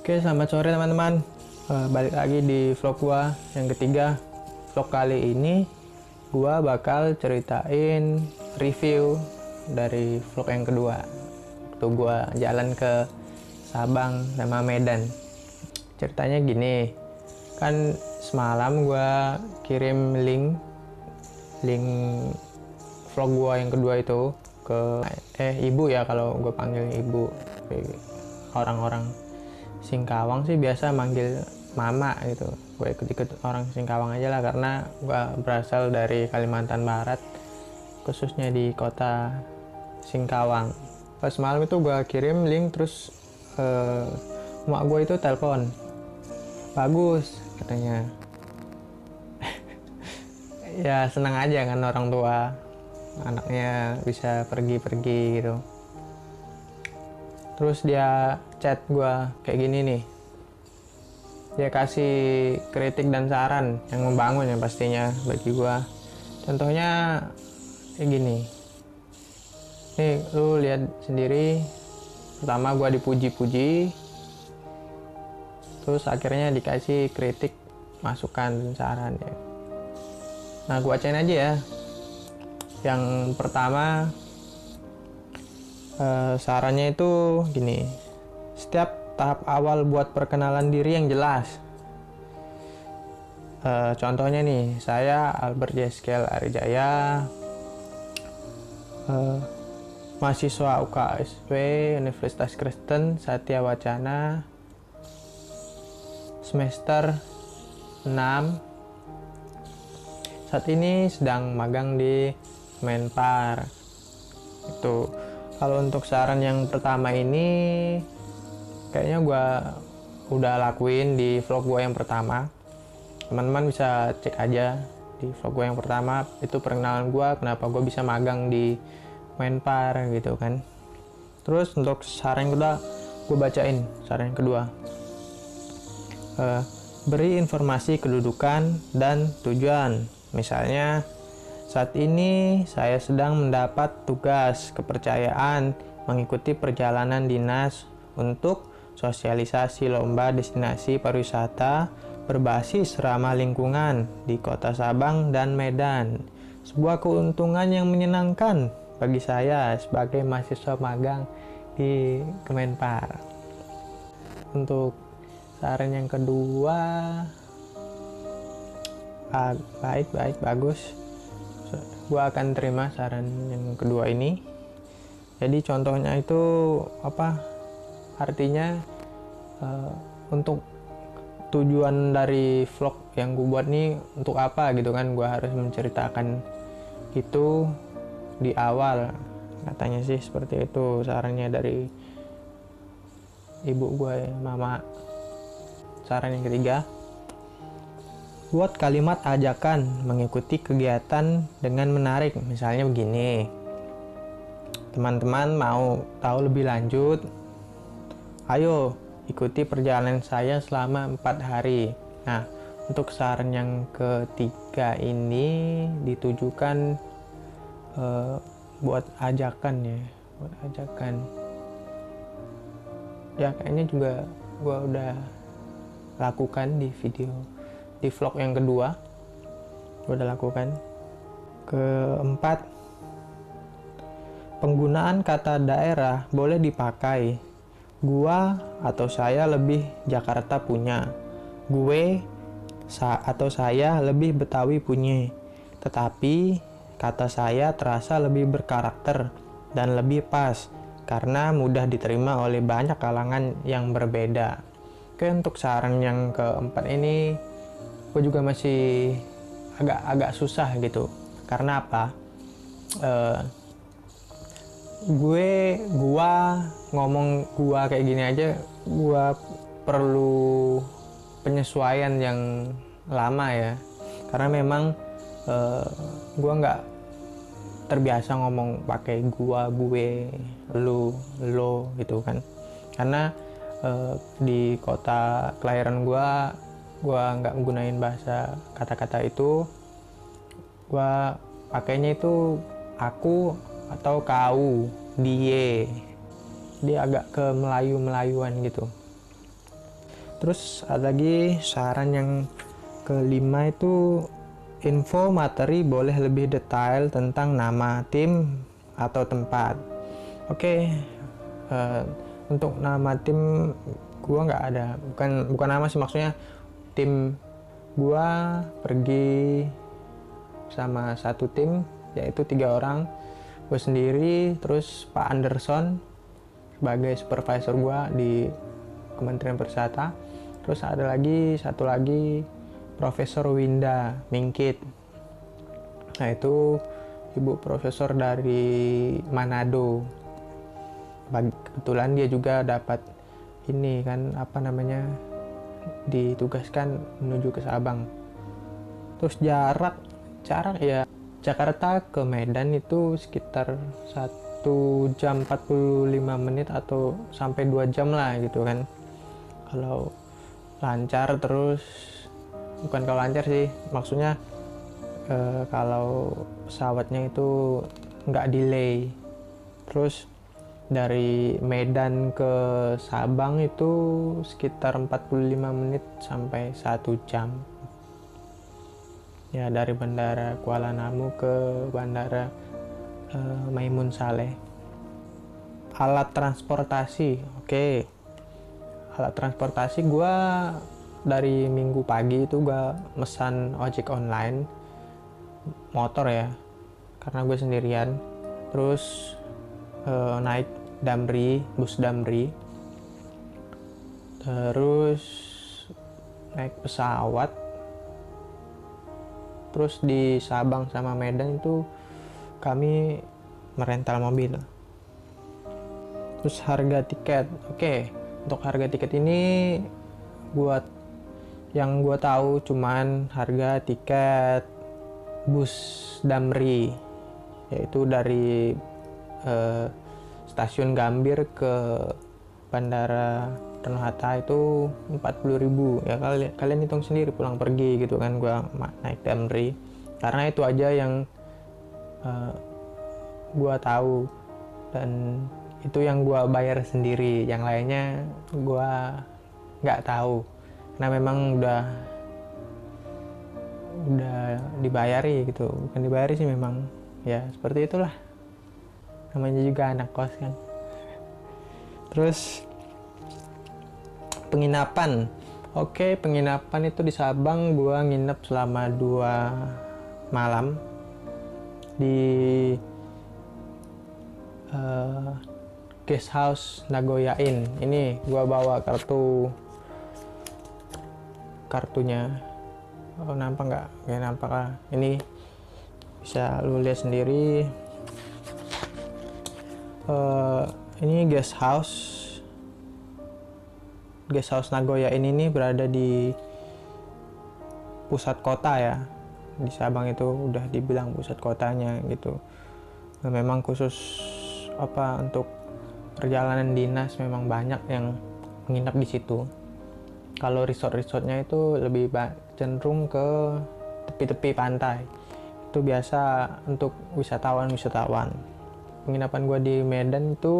Oke, selamat sore teman-teman. Balik lagi di vlog gua yang ketiga. Vlog kali ini gua bakal ceritain review dari vlog yang kedua. Waktu gua jalan ke Sabang sama Medan. Ceritanya gini, kan semalam gua kirim link vlog gua yang kedua itu ke ibu ya, kalau gue panggil ibu. Orang-orang Singkawang sih biasa manggil mama gitu. Gue ikut-ikut orang Singkawang aja lah, karena gue berasal dari Kalimantan Barat, khususnya di kota Singkawang. Pas malam itu gue kirim link, terus emak gue itu telepon, bagus katanya. Ya senang aja kan orang tua anaknya bisa pergi-pergi gitu. Terus dia chat gue kayak gini nih, dia kasih kritik dan saran yang membangun ya pastinya bagi gue. Contohnya kayak gini nih, lu lihat sendiri. Pertama gue dipuji-puji, terus akhirnya dikasih kritik, masukan, dan saran ya. Nah, gue bacain aja ya. Yang pertama, sarannya itu gini: setiap tahap awal buat perkenalan diri yang jelas. Contohnya nih, saya Albert Jeskel Arijaya, mahasiswa UKSW Universitas Kristen Satya Wacana, semester 6. Saat ini sedang magang di Menpar. Itu kalau untuk saran yang pertama ini kayaknya gue udah lakuin di vlog gue yang pertama. Teman-teman bisa cek aja di vlog gue yang pertama, itu perkenalan gue, kenapa gue bisa magang di Menpar gitu kan. Terus untuk saran yang kedua, gue bacain saran yang kedua. Beri informasi kedudukan dan tujuan. Misalnya, saat ini saya sedang mendapat tugas kepercayaan mengikuti perjalanan dinas untuk sosialisasi lomba destinasi pariwisata berbasis ramah lingkungan di Kota Sabang dan Medan. Sebuah keuntungan yang menyenangkan bagi saya sebagai mahasiswa magang di Kemenpar. Untuk saran yang kedua, bagus. Gue akan terima saran yang kedua ini. Jadi contohnya itu apa? Artinya untuk tujuan dari vlog yang gue buat nih untuk apa gitu kan? Gue harus menceritakan itu di awal. Katanya sih seperti itu sarannya dari ibu gue, mama. Saran yang ketiga, buat kalimat ajakan mengikuti kegiatan dengan menarik. Misalnya begini: teman-teman mau tahu lebih lanjut, ayo ikuti perjalanan saya selama 4 hari. Nah, untuk saran yang ketiga ini ditujukan buat ajakan ya, buat ajakan. Ya kayaknya juga gua udah lakukan di vlog yang kedua, gue udah lakukan. Keempat, penggunaan kata daerah boleh dipakai. Gua atau saya lebih Jakarta punya, gue atau saya lebih Betawi punya. Tetapi kata saya terasa lebih berkarakter dan lebih pas karena mudah diterima oleh banyak kalangan yang berbeda. Oke, untuk saran yang keempat ini gue juga masih agak susah gitu. Karena apa? Gua ngomong gua kayak gini aja, gua perlu penyesuaian yang lama ya. Karena memang gua nggak terbiasa ngomong pakai gua, gue, lu, lo gitu kan. Karena di kota kelahiran gua nggak menggunakan bahasa kata-kata itu. Gua pakainya itu aku atau kau, dia agak ke Melayu-Melayuan gitu. Terus ada lagi saran yang kelima itu info materi boleh lebih detail tentang nama tim atau tempat. Oke, untuk nama tim gua nggak ada, bukan nama sih, maksudnya tim gua pergi sama satu tim yaitu 3 orang, gue sendiri, terus Pak Anderson sebagai supervisor gua di Kementerian Persata, terus ada lagi satu lagi Profesor Winda Mingkit. Nah, itu ibu profesor dari Manado. Kebetulan dia juga dapat ini kan, apa namanya, ditugaskan menuju ke Sabang. Terus jarak ya Jakarta ke Medan itu sekitar 1 jam 45 menit atau sampai 2 jam lah gitu kan. Kalau lancar, terus bukan kalau lancar sih, maksudnya kalau pesawatnya itu nggak delay. Terus dari Medan ke Sabang itu sekitar 45 menit sampai 1 jam. Ya, dari Bandara Kuala Namu ke Bandara Maimun Saleh. Alat transportasi, oke. Alat transportasi gue dari minggu pagi itu gue mesan ojek online, motor ya, karena gue sendirian. Terus naik Damri, bus Damri, terus naik pesawat. Terus di Sabang sama Medan itu kami merental mobil. Terus harga tiket, oke. Untuk harga tiket ini buat yang gue tahu cuman harga tiket bus Damri, yaitu dari stasiun Gambir ke Bandara Soekarno-Hatta itu 40.000 ya. Kalian hitung sendiri pulang pergi gitu kan, gue naik Damri karena itu aja yang gue tahu, dan itu yang gue bayar sendiri. Yang lainnya gue nggak tahu, karena memang udah dibayari gitu, bukan dibayari sih, memang ya seperti itulah, namanya juga anak kos kan. Terus penginapan, oke, penginapan itu di Sabang gue nginep selama 2 malam di guest house Nagoya Inn. Ini gue bawa kartunya. Oh, nampak nggak? Ya, nampak lah. Ini bisa lu lihat sendiri. Ini guest house Nagoya ini berada di pusat kota ya. Di Sabang itu udah dibilang pusat kotanya gitu. Nah, memang khusus untuk perjalanan dinas memang banyak yang menginap di situ. Kalau resort-resortnya itu lebih cenderung ke tepi-tepi pantai. Itu biasa untuk wisatawan. Penginapan gue di Medan itu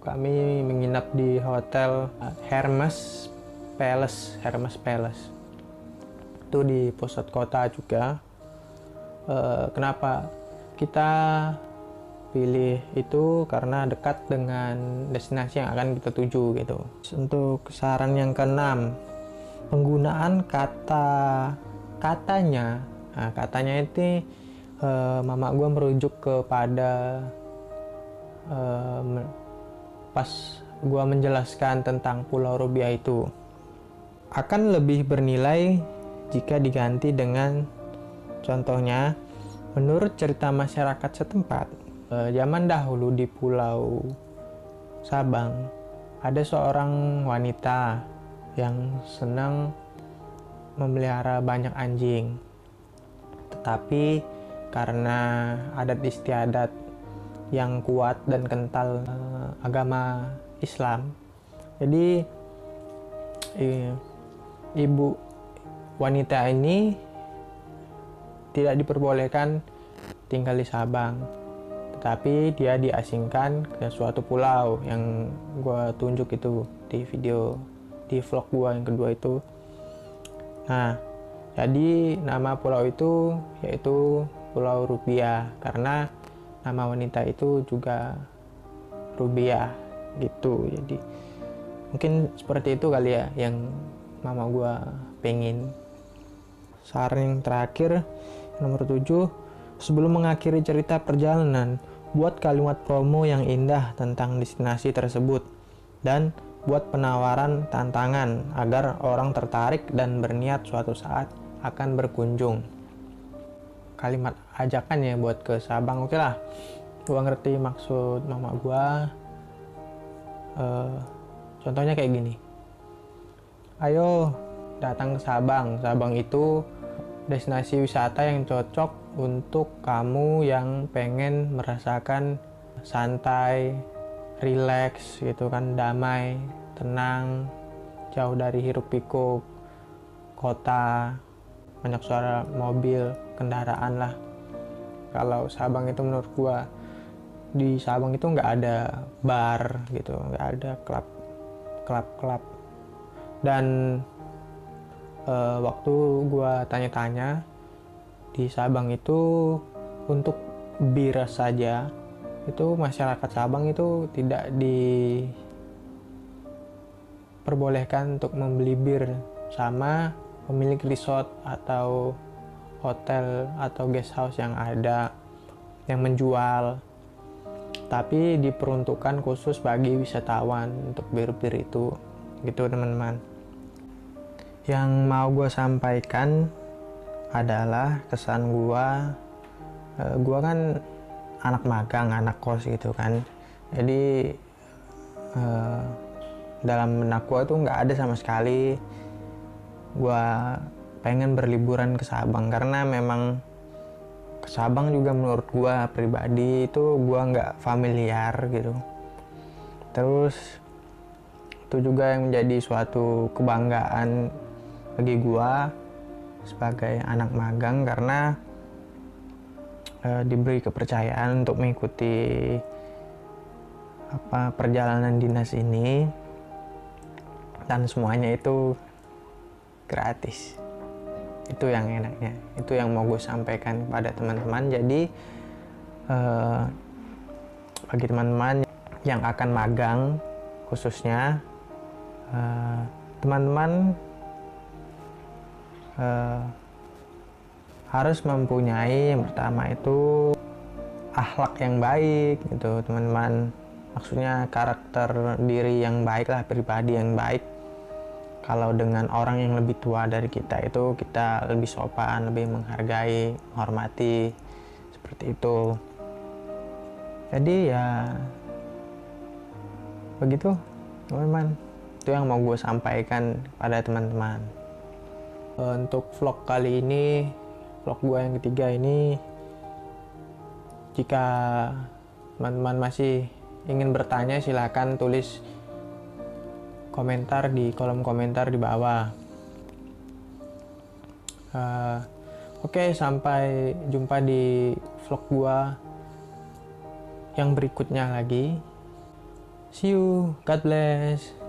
kami menginap di hotel Hermes Palace. Itu di pusat kota juga. Kenapa kita pilih itu? Karena dekat dengan destinasi yang akan kita tuju gitu. Untuk saran yang keenam, penggunaan katanya. Nah, katanya itu mama gue merujuk kepada pas gue menjelaskan tentang Pulau Rubiah itu akan lebih bernilai jika diganti dengan, contohnya, menurut cerita masyarakat setempat, zaman dahulu di Pulau Sabang ada seorang wanita yang senang memelihara banyak anjing, tetapi karena adat istiadat yang kuat dan kental agama Islam, jadi ibu wanita ini tidak diperbolehkan tinggal di Sabang, tetapi dia diasingkan ke suatu pulau yang gue tunjuk itu di video di vlog gua yang kedua itu. Nah, jadi nama pulau itu yaitu Pulau Rubiah karena nama wanita itu juga Rubiah gitu. Jadi mungkin seperti itu kali ya yang mama gua pengen. Saran yang terakhir, nomor 7, sebelum mengakhiri cerita perjalanan, buat kalimat promo yang indah tentang destinasi tersebut dan buat penawaran tantangan agar orang tertarik dan berniat suatu saat akan berkunjung. Kalimat ajakan ya buat ke Sabang. Oke lah, gua ngerti maksud mama gua. Contohnya kayak gini, ayo datang ke Sabang. Sabang itu destinasi wisata yang cocok untuk kamu yang pengen merasakan santai, rileks gitu kan, damai, tenang, jauh dari hiruk pikuk kota, banyak suara mobil, kendaraan lah. Kalau Sabang itu menurut gua, di Sabang itu nggak ada bar gitu, nggak ada klub. Dan waktu gua tanya-tanya, di Sabang itu untuk bir saja itu masyarakat Sabang itu tidak diperbolehkan untuk membeli bir sama pemilik resort atau hotel atau guest house yang ada yang menjual, tapi diperuntukkan khusus bagi wisatawan untuk bir-bir itu gitu teman-teman. Yang mau gue sampaikan adalah kesan gue kan anak magang, anak kos gitu kan, jadi dalam benak gue tuh nggak ada sama sekali gue pengen berliburan ke Sabang, karena memang ke Sabang juga menurut gue pribadi itu gue nggak familiar gitu. Terus itu juga yang menjadi suatu kebanggaan bagi gue sebagai anak magang, karena diberi kepercayaan untuk mengikuti perjalanan dinas ini, dan semuanya itu gratis. Itu yang enaknya, itu yang mau gue sampaikan kepada teman-teman. Jadi bagi teman-teman yang akan magang khususnya, teman-teman harus mempunyai yang pertama itu akhlak yang baik gitu teman-teman, maksudnya karakter diri yang baik lah, pribadi yang baik. Kalau dengan orang yang lebih tua dari kita itu kita lebih sopan, lebih menghargai, menghormati, seperti itu. Jadi ya begitu teman-teman, itu yang mau gue sampaikan pada teman-teman. Untuk vlog kali ini, vlog gue yang ketiga ini, jika teman-teman masih ingin bertanya silahkan tulis komentar di kolom komentar di bawah. Oke, sampai jumpa di vlog gue yang berikutnya lagi. See you, God bless.